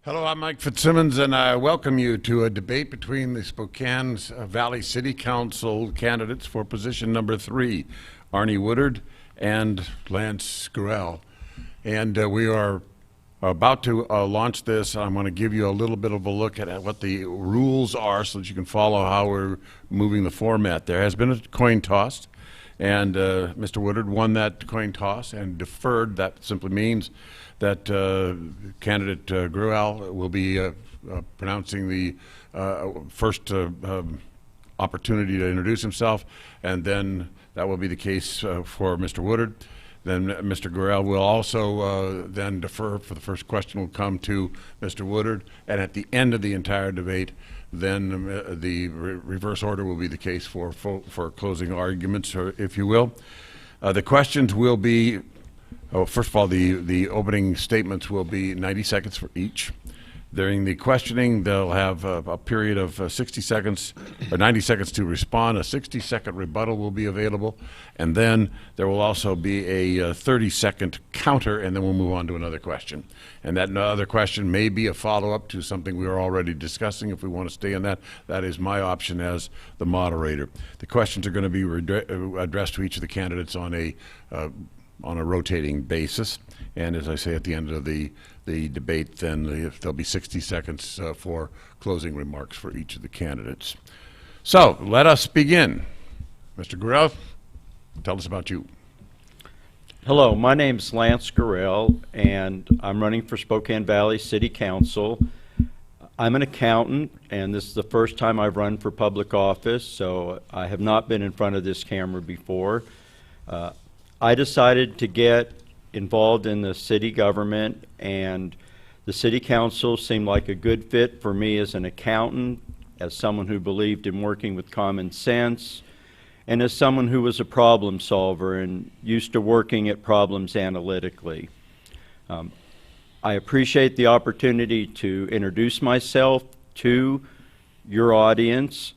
Hello, I'm Mike Fitzsimmons, and I welcome you to a debate between the Spokane Valley City Council candidates for position number 3, Arne Woodard and Lance Gurel. And we are about to launch this. I'm going to give you a little bit of a look at what the rules are so that you can follow how we're moving the format. There has been a coin toss, and Mr. Woodard won that coin toss and deferred. That simply means that candidate Gurel will be pronouncing the first opportunity to introduce himself, and then that will be the case for Mr. Woodard. Then Mr. Gurel will also then defer, for the first question will come to Mr. Woodard, and at the end of the entire debate, then the reverse order will be the case for closing arguments, or if you will. The questions will be, first of all, the opening statements will be 90 seconds for each. During the questioning, they'll have a period of 60 seconds, or 90 seconds to respond. A 60-second rebuttal will be available, and then there will also be a 30-second counter, and then we'll move on to another question. And that other question may be a follow-up to something we are already discussing. If we want to stay in that, that is my option as the moderator. The questions are going to be addressed to each of the candidates on a rotating basis, and as I say, at the end of the debate, then there'll be 60 seconds for closing remarks for each of the candidates. So let us begin. Mr. Gurel, tell us about you. Hello, my name is Lance Gurel, and I'm running for Spokane Valley City Council. I'm an accountant, and this is the first time I've run for public office, so I have not been in front of this camera before. I decided to get involved in the city government, and the city council seemed like a good fit for me as an accountant, as someone who believed in working with common sense, and as someone who was a problem solver and used to working at problems analytically. I appreciate the opportunity to introduce myself to your audience.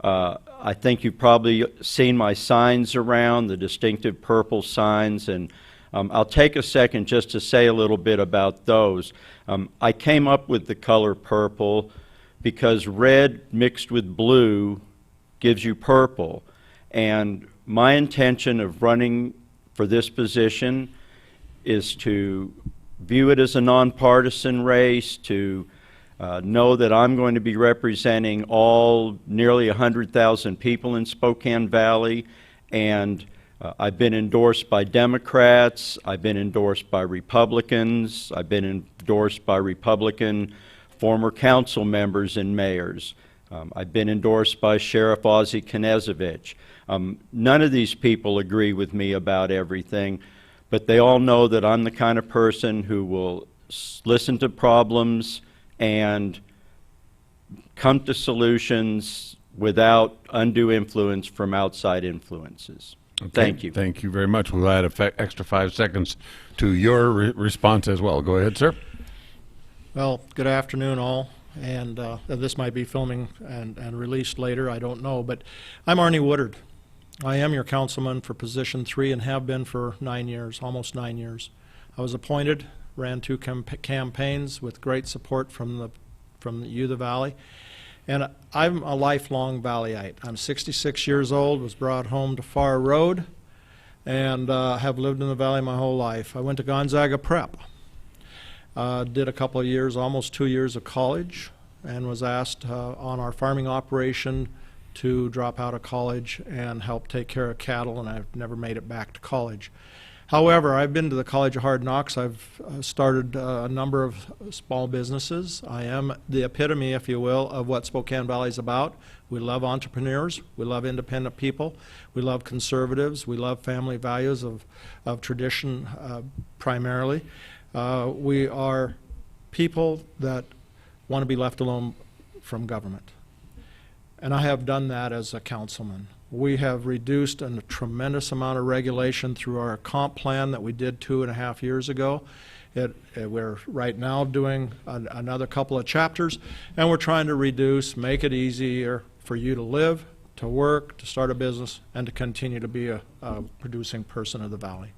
I think you've probably seen my signs around, the distinctive purple signs, and I'll take a second just to say a little bit about those. I came up with the color purple because red mixed with blue gives you purple. And my intention of running for this position is to view it as a nonpartisan race, to know that I'm going to be representing all nearly 100,000 people in Spokane Valley, and I've been endorsed by Democrats, I've been endorsed by Republicans, I've been endorsed by Republican former council members and mayors. I've been endorsed by Sheriff Ozzie Knezovich. None of these people agree with me about everything, but they all know that I'm the kind of person who will listen to problems and come to solutions without undue influence from outside influences. Okay. Thank you. Thank you very much. We'll add an extra 5 seconds to your response as well. Go ahead, sir. Well, good afternoon, all. And this might be filming and released later, I don't know. But I'm Arne Woodard. I am your councilman for position 3 and have been for 9 years, almost 9 years. I was appointed, ran 2 campaigns with great support from you, the Valley. And I'm a lifelong Valleyite. I'm 66 years old, was brought home to Far Road, and have lived in the Valley my whole life. I went to Gonzaga Prep, did a couple of years, almost 2 years of college, and was asked on our farming operation to drop out of college and help take care of cattle, and I've never made it back to college. However, I've been to the College of Hard Knocks. I've started a number of small businesses. I am the epitome, if you will, of what Spokane Valley is about. We love entrepreneurs. We love independent people. We love conservatives. We love family values of tradition primarily. We are people that want to be left alone from government. And I have done that as a councilman. We have reduced a tremendous amount of regulation through our comp plan that we did 2.5 years ago. We're right now doing another couple of chapters, and we're trying to reduce, make it easier for you to live, to work, to start a business, and to continue to be a producing person of the Valley.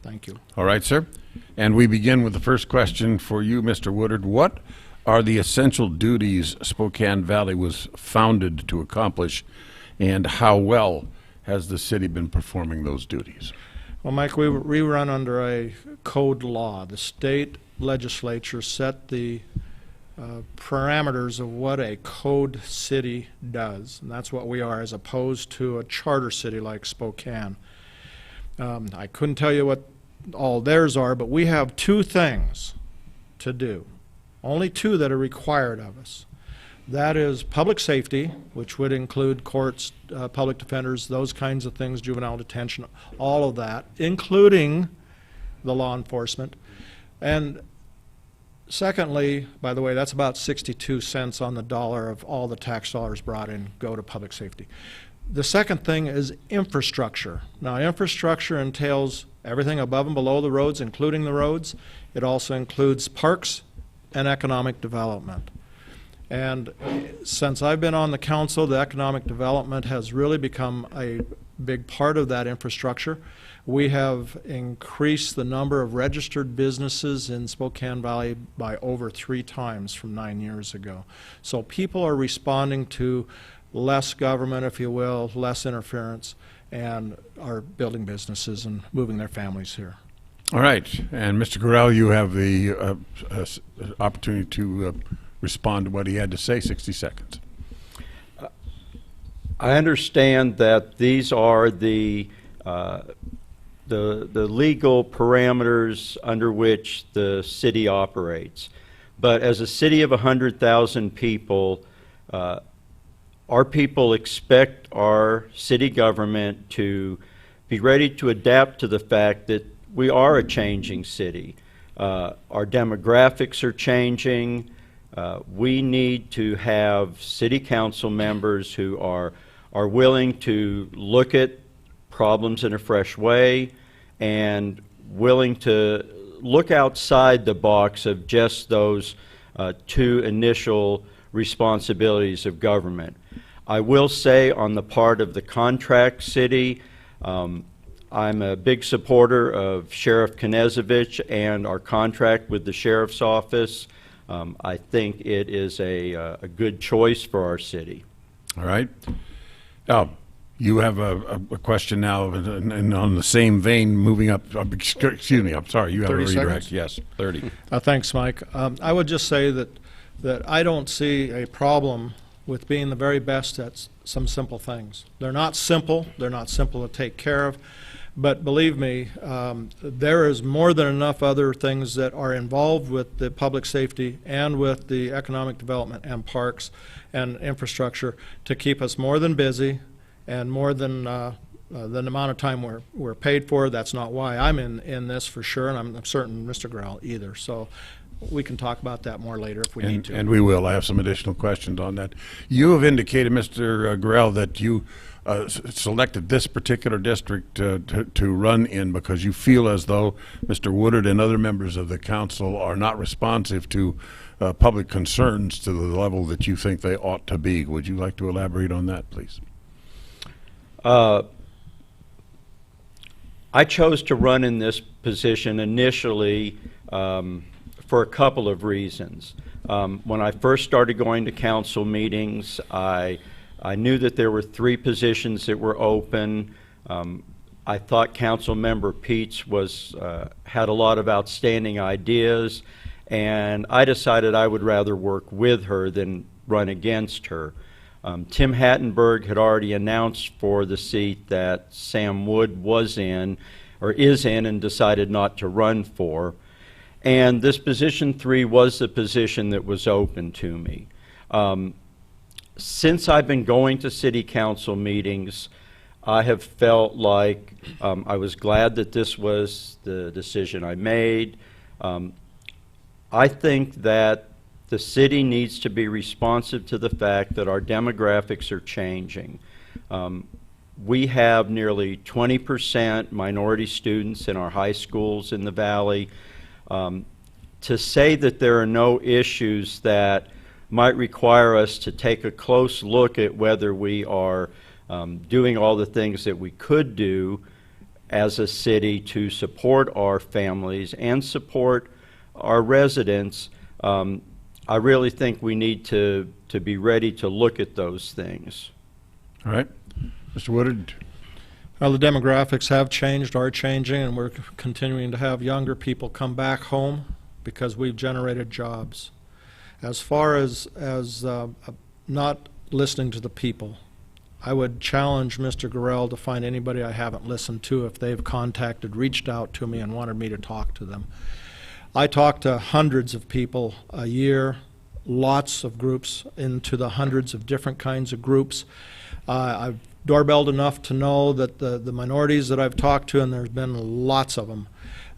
Thank you. All right, sir. And we begin with the first question for you, Mr. Woodard. What are the essential duties Spokane Valley was founded to accomplish, and how well has the city been performing those duties? Well, Mike, we run under a code law. The state legislature set the parameters of what a code city does, and that's what we are, as opposed to a charter city like Spokane. I couldn't tell you what all theirs are, but we have two things to do, only two that are required of us. That is public safety, which would include courts, public defenders, those kinds of things, juvenile detention, all of that, including the law enforcement. And secondly, by the way, that's about 62 cents on the dollar of all the tax dollars brought in go to public safety. The second thing is infrastructure. Now, infrastructure entails everything above and below the roads, including the roads. It also includes parks and economic development. And since I've been on the council, the economic development has really become a big part of that infrastructure. We have increased the number of registered businesses in Spokane Valley by over 3 times from 9 years ago. So people are responding to less government, if you will, less interference, and are building businesses and moving their families here. All right. And Mr. Gurel, you have the opportunity to respond to what he had to say. 60 seconds. I understand that these are the legal parameters under which the city operates. But as a city of 100,000 people, our people expect our city government to be ready to adapt to the fact that we are a changing city. Our demographics are changing. We need to have city council members who are willing to look at problems in a fresh way and willing to look outside the box of just those 2 initial responsibilities of government. I will say, on the part of the contract city, I'm a big supporter of Sheriff Knezevich and our contract with the Sheriff's Office. I think it is a good choice for our city. All right. You have a question now, and on the same vein, moving up. Excuse me, I'm sorry. You have a 30 redirect. seconds? Yes, 30. Thanks, Mike. I would just say that I don't see a problem with being the very best at some simple things. They're not simple to take care of, but believe me, there is more than enough other things that are involved with the public safety and with the economic development and parks and infrastructure to keep us more than busy and more than the amount of time we're paid for. That's not why I'm in this, for sure, and I'm certain Mr. Gurel either. So we can talk about that more later if we need to. And we will. I have some additional questions on that. You have indicated, Mr. Gurel, that you selected this particular district to run in because you feel as though Mr. Woodard and other members of the council are not responsive to public concerns to the level that you think they ought to be. Would you like to elaborate on that, please? I chose to run in this position initially for a couple of reasons. When I first started going to council meetings, I knew that there were 3 positions that were open. I thought Council Member Peets had a lot of outstanding ideas, and I decided I would rather work with her than run against her. Tim Hattenberg had already announced for the seat that Sam Wood is in and decided not to run for. And this position 3 was the position that was open to me. Since I've been going to city council meetings, I have felt like I was glad that this was the decision I made. I think that the city needs to be responsive to the fact that our demographics are changing. We have nearly 20% minority students in our high schools in the valley. To say that there are no issues that might require us to take a close look at whether we are doing all the things that we could do as a city to support our families and support our residents, I really think we need to be ready to look at those things. All right. Mr. Woodard? Well, the demographics have changed, are changing, and we're continuing to have younger people come back home because we've generated jobs. As far as not listening to the people, I would challenge Mr. Gurel to find anybody I haven't listened to if they've reached out to me and wanted me to talk to them. I talk to hundreds of people a year, lots of groups, into the hundreds of different kinds of groups. I've doorbelled enough to know that the minorities that I've talked to, and there's been lots of them,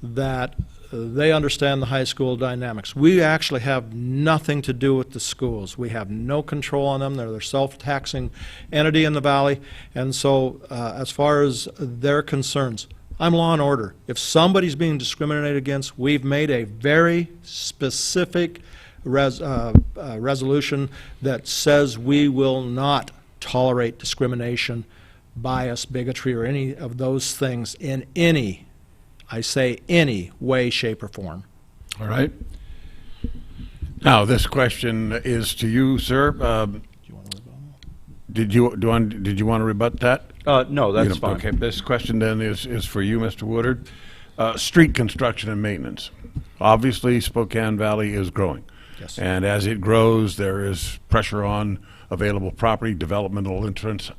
that they understand the high school dynamics. We actually have nothing to do with the schools. We have no control on them. They're their self-taxing entity in the valley. And so as far as their concerns, I'm law and order. If somebody's being discriminated against, we've made a very specific resolution that says we will not tolerate discrimination, bias, bigotry, or any of those things in any, I say any, way, shape, or form. All right. Now, this question is to you, sir. Did you want to rebut that? No, that's fine. Okay, this question then is for you, Mr. Woodard. Street construction and maintenance. Obviously, Spokane Valley is growing. Yes. And as it grows, there is pressure on available property, developmental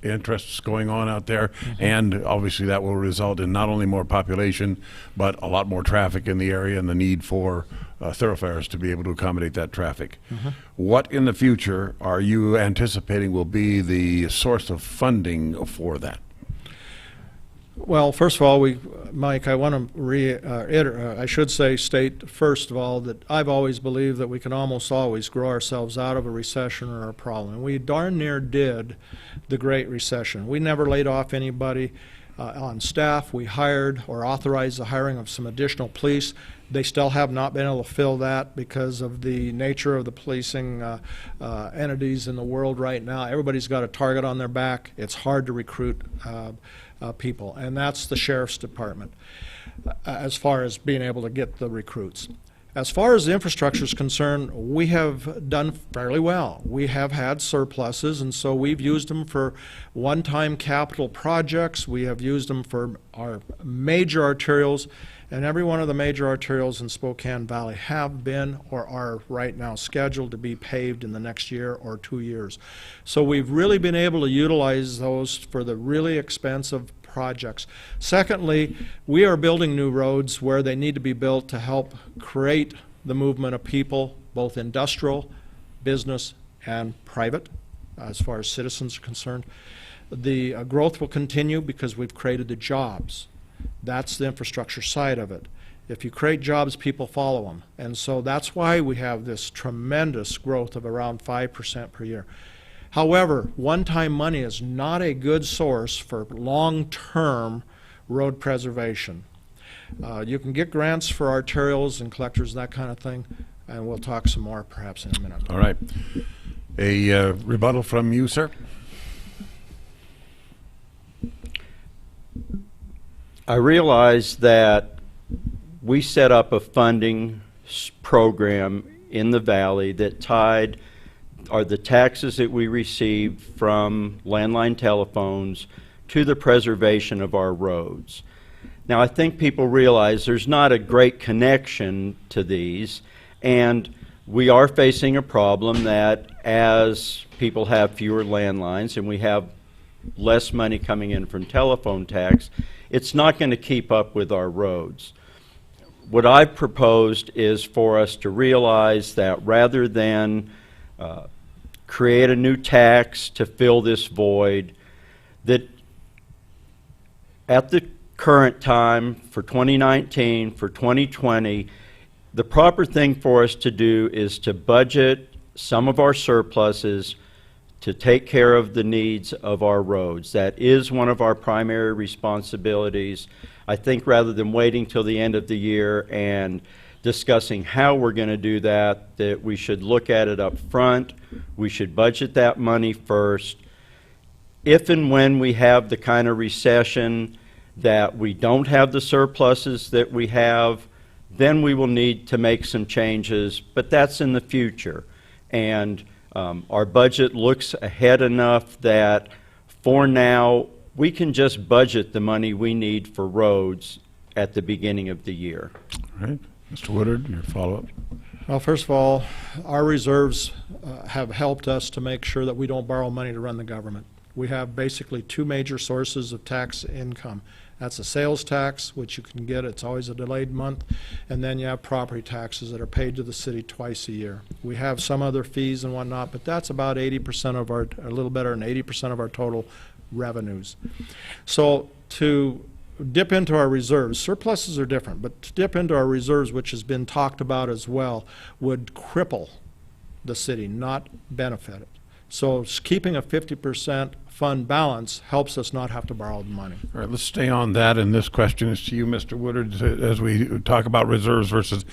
interests going on out there, and obviously that will result in not only more population, but a lot more traffic in the area and the need for thoroughfares to be able to accommodate that traffic. What in the future are you anticipating will be the source of funding for that? Well, first of all, Mike, I want to state first of all that I've always believed that we can almost always grow ourselves out of a recession or a problem. And we darn near did the Great Recession. We never laid off anybody on staff. We hired or authorized the hiring of some additional police. They still have not been able to fill that because of the nature of the policing entities in the world right now. Everybody's got a target on their back. It's hard to recruit people, and that's the sheriff's department as far as being able to get the recruits. As far as the infrastructure is concerned, we have done fairly well. We have had surpluses, and so we've used them for one-time capital projects. We have used them for our major arterials, and every one of the major arterials in Spokane Valley have been or are right now scheduled to be paved in the next year or 2 years. So we've really been able to utilize those for the really expensive projects. Secondly, we are building new roads where they need to be built to help create the movement of people, both industrial, business, and private, as far as citizens are concerned. The growth will continue because we've created the jobs. That's the infrastructure side of it. If you create jobs, people follow them. And so that's why we have this tremendous growth of around 5% per year. However, one-time money is not a good source for long-term road preservation. You can get grants for arterials and collectors and that kind of thing, and we'll talk some more perhaps in a minute. All right. A rebuttal from you, sir? I realize that we set up a funding program in the valley that tied the taxes that we received from landline telephones to the preservation of our roads. Now, I think people realize there's not a great connection to these, and we are facing a problem that as people have fewer landlines and we have less money coming in from telephone tax, it's not going to keep up with our roads. What I've proposed is for us to realize that rather than create a new tax to fill this void, that at the current time for 2019, for 2020, the proper thing for us to do is to budget some of our surpluses to take care of the needs of our roads. That is one of our primary responsibilities. I think rather than waiting till the end of the year and discussing how we're going to do that, that we should look at it up front. We should budget that money first. If and when we have the kind of recession that we don't have the surpluses that we have, then we will need to make some changes, but that's in the future. And our budget looks ahead enough that for now, we can just budget the money we need for roads at the beginning of the year. All right. Mr. Woodard, your follow-up. Well, first of all, our reserves have helped us to make sure that we don't borrow money to run the government. We have basically two major sources of tax income. That's a sales tax, which you can get, it's always a delayed month, and then you have property taxes that are paid to the city twice a year. We have some other fees and whatnot, but that's about 80% of our, a little better than 80% of our total revenues. So to dip into our reserves, surpluses are different, but to dip into our reserves, which has been talked about as well, would cripple the city, not benefit it. So keeping a 50% fund balance helps us not have to borrow the money. All right, let's stay on that, and this question is to you, Mr. Woodard, as we talk about reserves versus,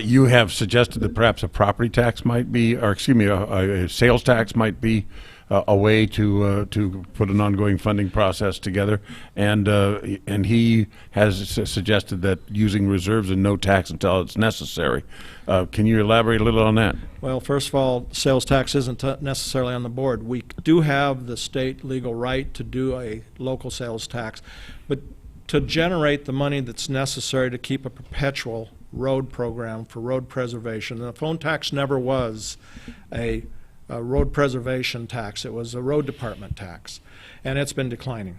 you have suggested that perhaps a property tax might be, or excuse me, a sales tax might be a way to put an ongoing funding process together, and he has suggested that using reserves and no tax until it's necessary. Can you elaborate a little on that? Well, first of all, sales tax isn't necessarily on the board. We do have the state legal right to do a local sales tax, but to generate the money that's necessary to keep a perpetual road program for road preservation, and the phone tax never was a road preservation tax. It was a road department tax, and it's been declining.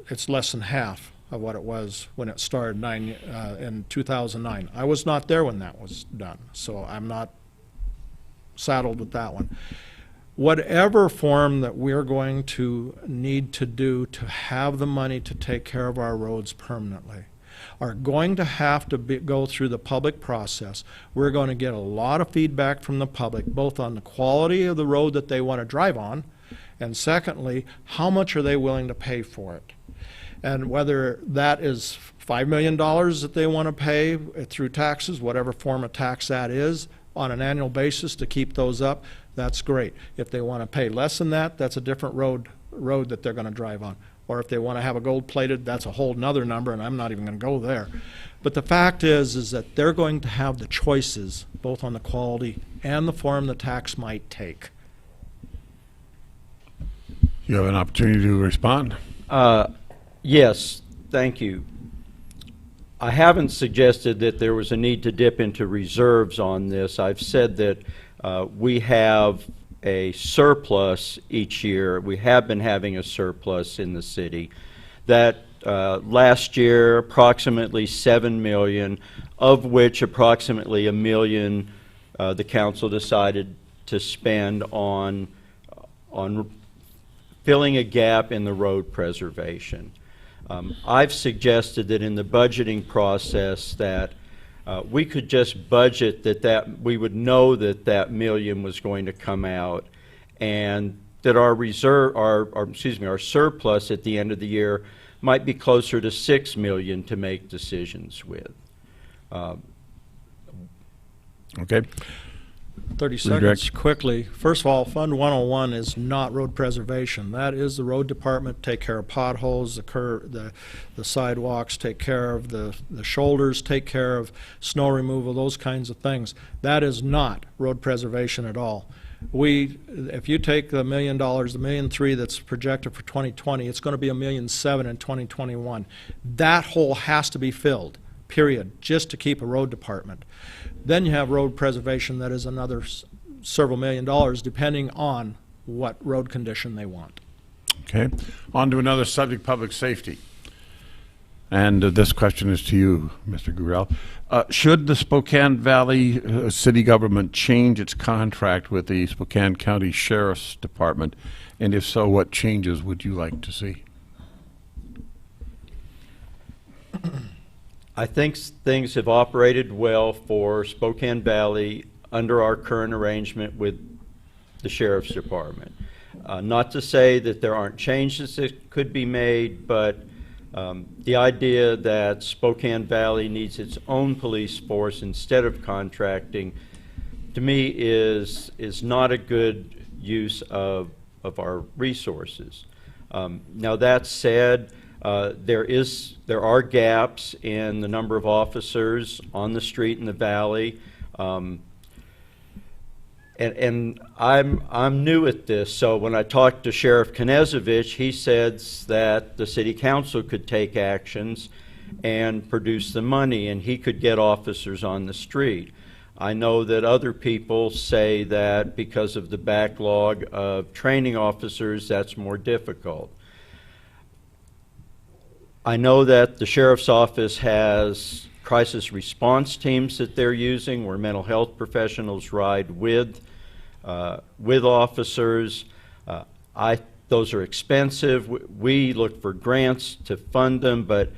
It's less than half of what it was when it started in 2009. I was not there when that was done, so I'm not saddled with that one. Whatever form that we're going to need to do to have the money to take care of our roads permanently are going to have to go through the public process. We're going to get a lot of feedback from the public, both on the quality of the road that they want to drive on, and secondly, how much are they willing to pay for it? And whether that is $5 million that they want to pay through taxes, whatever form of tax that is, on an annual basis to keep those up, that's great. If they want to pay less than that, that's a different road that they're going to drive on. Or if they want to have a gold-plated, that's a whole nother number, and I'm not even going to go there. But the fact is that they're going to have the choices, both on the quality and the form the tax might take. You have an opportunity to respond. Yes, thank you. I haven't suggested that there was a need to dip into reserves on this. I've said that we have a surplus each year. We have been having a surplus in the city. That last year, approximately $7 million, of which approximately $1 million the council decided to spend on filling a gap in the road preservation. I've suggested that in the budgeting process that we could just budget that we would know that $1 million was going to come out, and that our reserve, our surplus at the end of the year might be closer to $6 million to make decisions with. Okay. 30 seconds quickly. First of all, Fund 101 is not road preservation. That is the road department, take care of potholes, the sidewalks, take care of the shoulders, take care of snow removal, those kinds of things. That is not road preservation at all. If you take the $1 million, the $1.3 million that's projected for 2020, it's going to be $1.7 million in 2021. That hole has to be filled, period, just to keep a road department. Then you have road preservation that is another several $1 million depending on what road condition they want. Okay. On to another subject, public safety. And this question is to you, Mr. Gurel. Should the Spokane Valley city government change its contract with the Spokane County Sheriff's Department? And if so, what changes would you like to see? I think things have operated well for Spokane Valley under our current arrangement with the Sheriff's Department. Not to say that there aren't changes that could be made, but the idea that Spokane Valley needs its own police force instead of contracting, to me, is not a good use of our resources. Now that said, There are gaps in the number of officers on the street in the valley. And I'm new at this, so when I talked to Sheriff Knezovich, he said that the city council could take actions and produce the money, and he could get officers on the street. I know that other people say that because of the backlog of training officers, that's more difficult. I know that the sheriff's office has crisis response teams that they're using where mental health professionals ride with officers. Those are expensive. We look for grants to fund them, but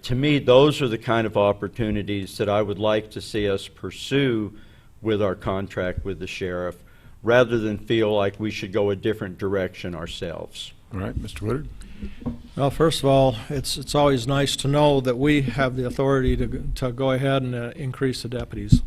to me, those are the kind of opportunities that I would like to see us pursue with our contract with the sheriff, rather than feel like we should go a different direction ourselves. All right, Mr. Woodard. Well, first of all, it's always nice to know that we have the authority to go ahead and increase the deputies.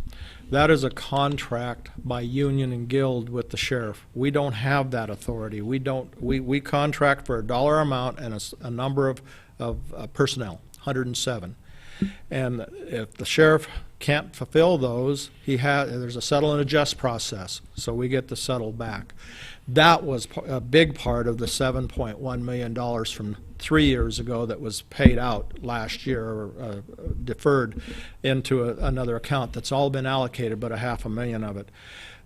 That is a contract by union and guild with the sheriff. We don't have that authority. We contract for a dollar amount and a number of personnel, 107. And if the sheriff can't fulfill those, there's a settle and adjust process, so we get the settle back. That was a big part of the $7.1 million from 3 years ago that was paid out last year, or deferred into another account that's all been allocated, but $500,000 of it.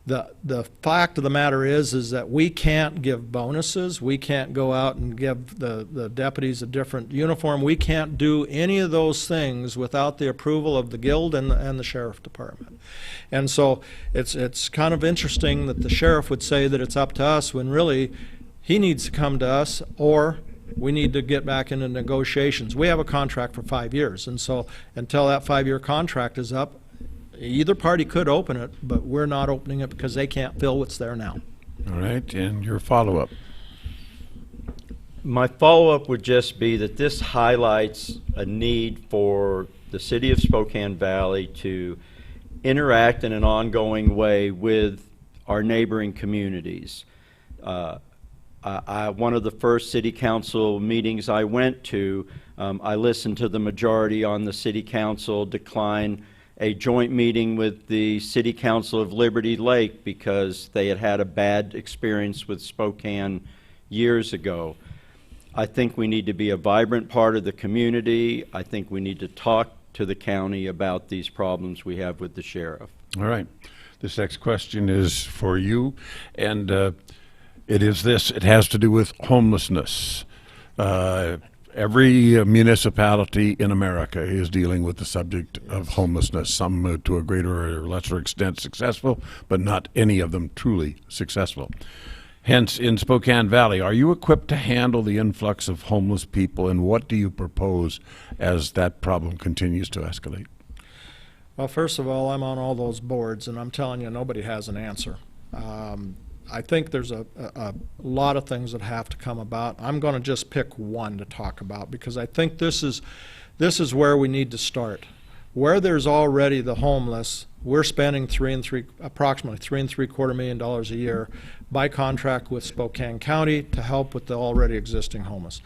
The fact of the matter is that we can't give bonuses. We can't go out and give the deputies a different uniform. We can't do any of those things without the approval of the guild and the sheriff department. And so it's kind of interesting that the sheriff would say that it's up to us when really he needs to come to us, or we need to get back into negotiations. We have a contract for 5 years, and so until that 5-year contract is up, either party could open it, but we're not opening it because they can't fill what's there now. All right, and your follow-up. My follow-up would just be that this highlights a need for the city of Spokane Valley to interact in an ongoing way with our neighboring communities. One of the first city council meetings I went to, I listened to the majority on the city council decline a joint meeting with the City Council of Liberty Lake because they had had a bad experience with Spokane years ago. I think we need to be a vibrant part of the community. I think we need to talk to the county about these problems we have with the sheriff. All right. This next question is for you, and it is this. It has to do with homelessness. Every municipality in America is dealing with the subject of homelessness, some to a greater or lesser extent successful, but not any of them truly successful. Hence, in Spokane Valley, are you equipped to handle the influx of homeless people, and what do you propose as that problem continues to escalate? Well, first of all, I'm on all those boards, and I'm telling you, nobody has an answer. I think there's a lot of things that have to come about. I'm going to just pick one to talk about because I think this is where we need to start. Where there's already the homeless, we're spending approximately $3.75 million a year by contract with Spokane County to help with the already existing homeless.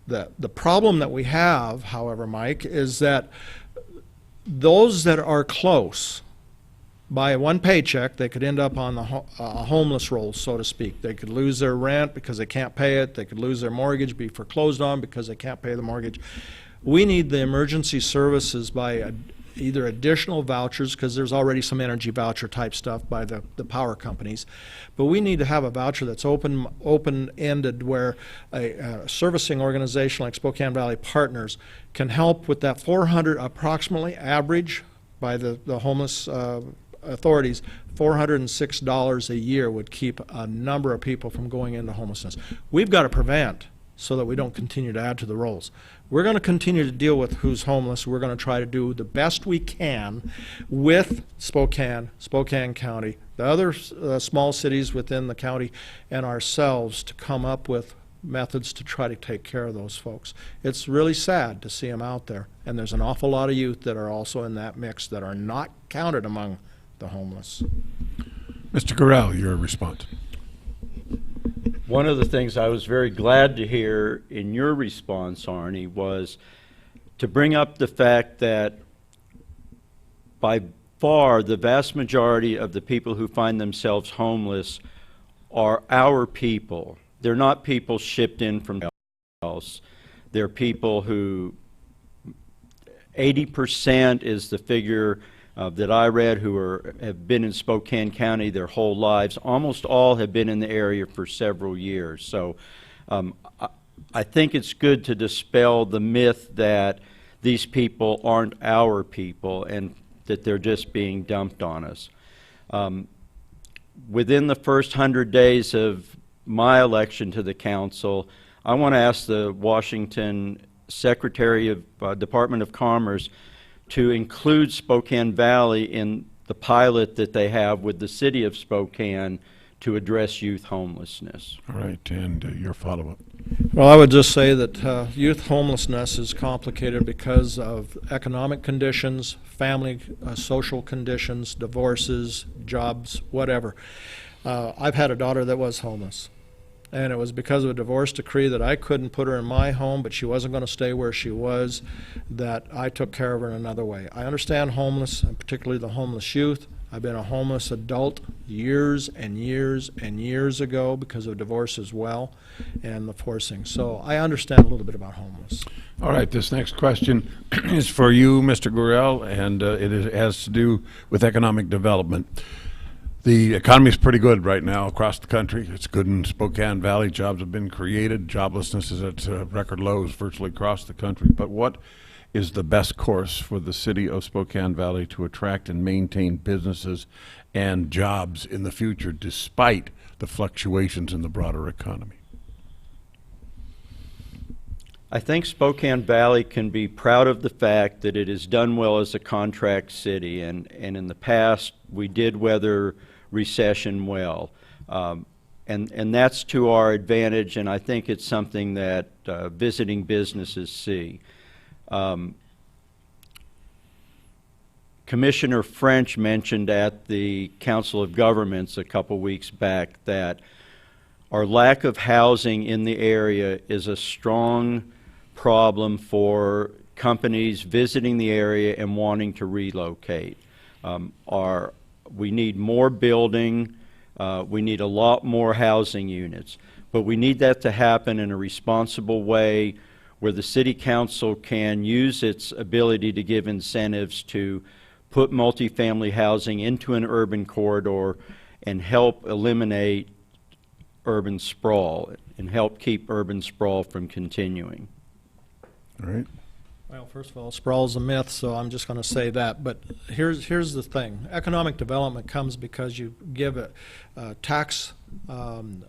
The problem that we have, however, Mike, is that those that are close, by one paycheck, they could end up on the homeless roll, so to speak. They could lose their rent because they can't pay it. They could lose their mortgage, be foreclosed on because they can't pay the mortgage. We need the emergency services by either additional vouchers, because there's already some energy voucher type stuff by the power companies, but we need to have a voucher that's open-ended where a servicing organization like Spokane Valley Partners can help with that 400 approximately average by the homeless authorities. $406 a year would keep a number of people from going into homelessness. We've got to prevent so that we don't continue to add to the rolls. We're going to continue to deal with who's homeless. We're going to try to do the best we can with Spokane County, the other small cities within the county, and ourselves to come up with methods to try to take care of those folks. It's really sad to see them out there, and there's an awful lot of youth that are also in that mix that are not counted among the homeless. Mr. Gurel, your response. One of the things I was very glad to hear in your response, Arnie, was to bring up the fact that by far the vast majority of the people who find themselves homeless are our people. They're not people shipped in from else. They're people who 80% is the figure that I read who have been in Spokane County their whole lives. Almost all have been in the area for several years. So I think it's good to dispel the myth that these people aren't our people and that they're just being dumped on us. Within the first 100 days of my election to the council, I want to ask the Washington Secretary of Department of Commerce to include Spokane Valley in the pilot that they have with the city of Spokane to address youth homelessness. All right, and your follow-up. Well, I would just say that youth homelessness is complicated because of economic conditions, family, social conditions, divorces, jobs, whatever. I've had a daughter that was homeless, and it was because of a divorce decree that I couldn't put her in my home, but she wasn't going to stay where she was, that I took care of her in another way. I understand homeless, and particularly the homeless youth. I've been a homeless adult years and years and years ago because of divorce as well and the forcing. So I understand a little bit about homeless. All right, this next question is for you, Mr. Gurel, and has to do with economic development. The economy is pretty good right now across the country. It's good in Spokane Valley. Jobs have been created. Joblessness is at record lows virtually across the country. But what is the best course for the city of Spokane Valley to attract and maintain businesses and jobs in the future despite the fluctuations in the broader economy? I think Spokane Valley can be proud of the fact that it has done well as a contract city, and in the past we did weather recession well. And that's to our advantage, and I think it's something that visiting businesses see. Commissioner French mentioned at the Council of Governments a couple weeks back that our lack of housing in the area is a strong problem for companies visiting the area and wanting to relocate. We need more building, we need a lot more housing units, but we need that to happen in a responsible way where the City Council can use its ability to give incentives to put multifamily housing into an urban corridor and help eliminate urban sprawl and help keep urban sprawl from continuing. All right. Well, first of all, sprawl is a myth, so I'm just going to say that. But here's the thing. Economic development comes because you give a tax,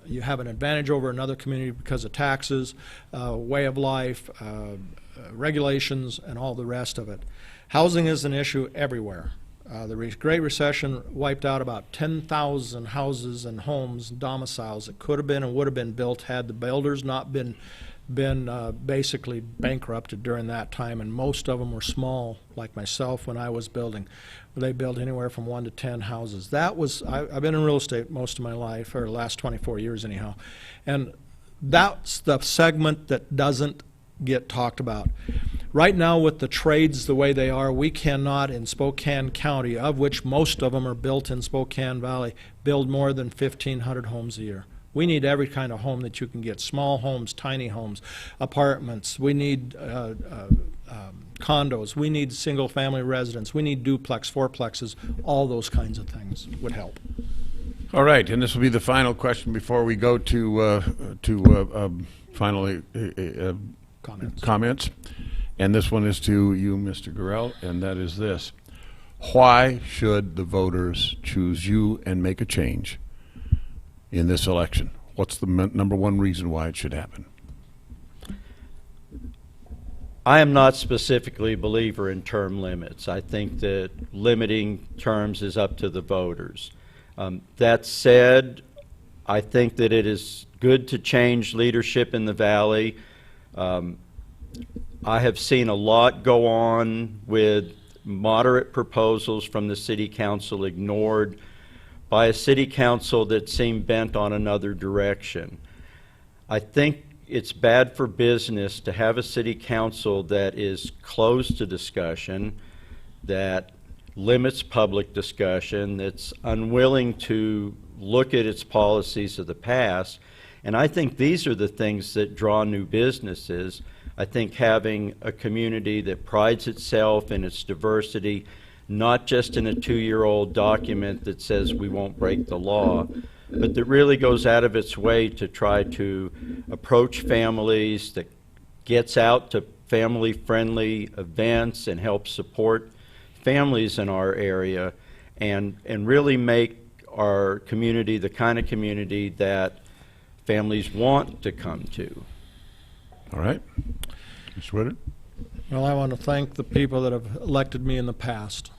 you have an advantage over another community because of taxes, way of life, regulations, and all the rest of it. Housing is an issue everywhere. The Great Recession wiped out about 10,000 houses and homes, domiciles that could have been and would have been built had the builders not been basically bankrupted during that time, and most of them were small, like myself when I was building. They built anywhere from 1 to 10 houses. That was, I've been in real estate most of my life, or the last 24 years anyhow, and that's the segment that doesn't get talked about. Right now with the trades the way they are, we cannot in Spokane County, of which most of them are built in Spokane Valley, build more than 1,500 homes a year. We need every kind of home that you can get, small homes, tiny homes, apartments. We need condos. We need single-family residence. We need duplex, fourplexes. All those kinds of things would help. All right, and this will be the final question before we go to finally comments. And this one is to you, Mr. Gurel, and that is this. Why should the voters choose you and make a change in this election? What's the number one reason why it should happen? I am not specifically a believer in term limits. I think that limiting terms is up to the voters. That said, I think that it is good to change leadership in the Valley. I have seen a lot go on with moderate proposals from the City Council ignored by a City Council that seemed bent on another direction. I think it's bad for business to have a city council that is closed to discussion, that limits public discussion, that's unwilling to look at its policies of the past. And I think these are the things that draw new businesses. I think having a community that prides itself in its diversity, not just in a 2-year-old document that says we won't break the law, but that really goes out of its way to try to approach families, that gets out to family-friendly events and helps support families in our area, and really make our community the kind of community that families want to come to. All right. Mr. Woodard? Well, I want to thank the people that have elected me in the past.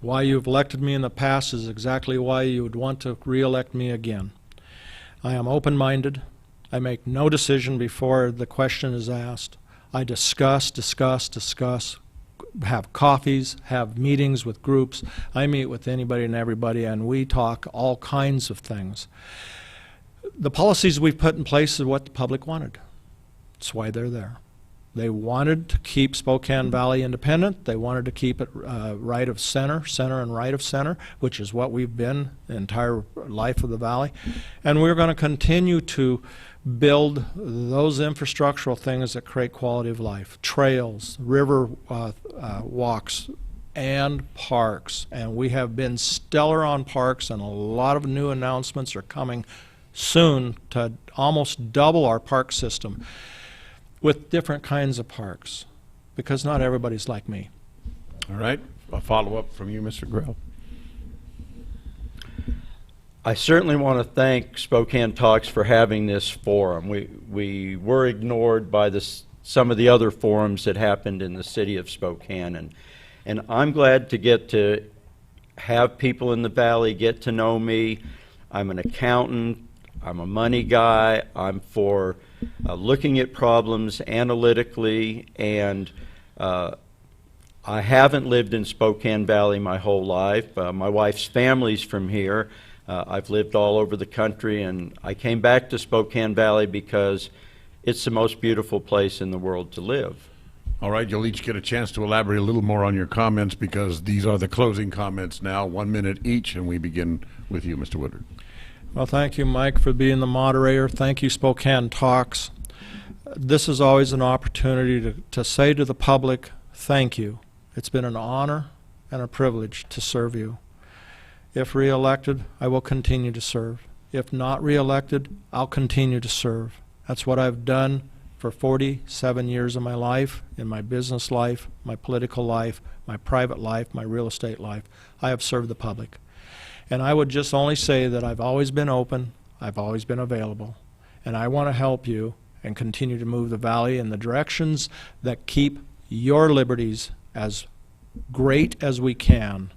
Why you've elected me in the past is exactly why you would want to re-elect me again. I am open-minded. I make no decision before the question is asked. I discuss, have coffees, have meetings with groups. I meet with anybody and everybody, and we talk all kinds of things. The policies we've put in place is what the public wanted. That's why they're there. They wanted to keep Spokane Valley independent. They wanted to keep it right of center, center and right of center, which is what we've been the entire life of the valley. And we're going to continue to build those infrastructural things that create quality of life, trails, river walks, and parks. And we have been stellar on parks, and a lot of new announcements are coming soon to almost double our park system with different kinds of parks, because not everybody's like me. All right. A follow-up from you, Mr. Gurel. I certainly want to thank Spokane Talks for having this forum. We were ignored by some of the other forums that happened in the city of Spokane, and I'm glad to get to have people in the valley get to know me. I'm an accountant. I'm a money guy. I'm for looking at problems analytically, and I haven't lived in Spokane Valley my whole life. My wife's family's from here. I've lived all over the country, and I came back to Spokane Valley because it's the most beautiful place in the world to live. All right, you'll each get a chance to elaborate a little more on your comments, because these are the closing comments now, 1 minute each, and we begin with you, Mr. Woodard. Well, thank you, Mike, for being the moderator. Thank you, Spokane Talks. This is always an opportunity to say to the public, thank you. It's been an honor and a privilege to serve you. If re-elected, I will continue to serve. If not re-elected, I'll continue to serve. That's what I've done for 47 years of my life, in my business life, my political life, my private life, my real estate life. I have served the public. And I would just only say that I've always been open, I've always been available, and I want to help you and continue to move the valley in the directions that keep your liberties as great as we can.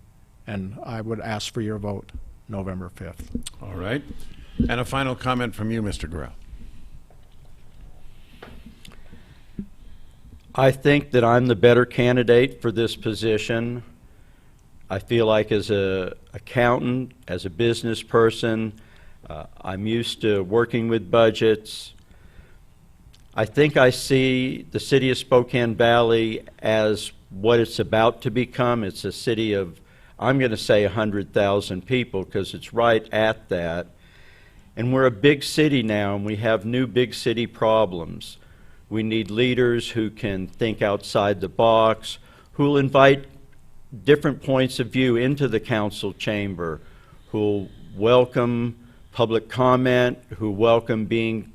And I would ask for your vote November 5th. All right. And a final comment from you, Mr. Gurel. I think that I'm the better candidate for this position. I feel like as an accountant, as a business person, I'm used to working with budgets. I think I see the city of Spokane Valley as what it's about to become. It's a city of, I'm going to say 100,000 people, because it's right at that. And we're a big city now, and we have new big city problems. We need leaders who can think outside the box, who'll invite different points of view into the council chamber, who'll welcome public comment, who welcome being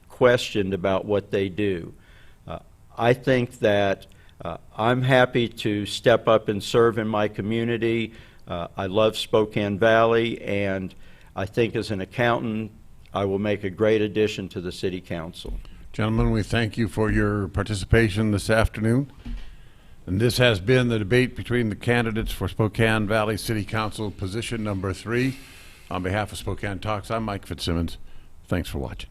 questioned about what they do. I think that I'm happy to step up and serve in my community. I love Spokane Valley, and I think as an accountant, I will make a great addition to the city council. Gentlemen, we thank you for your participation this afternoon. And this has been the debate between the candidates for Spokane Valley City Council, position number 3. On behalf of Spokane Talks, I'm Mike Fitzsimmons. Thanks for watching.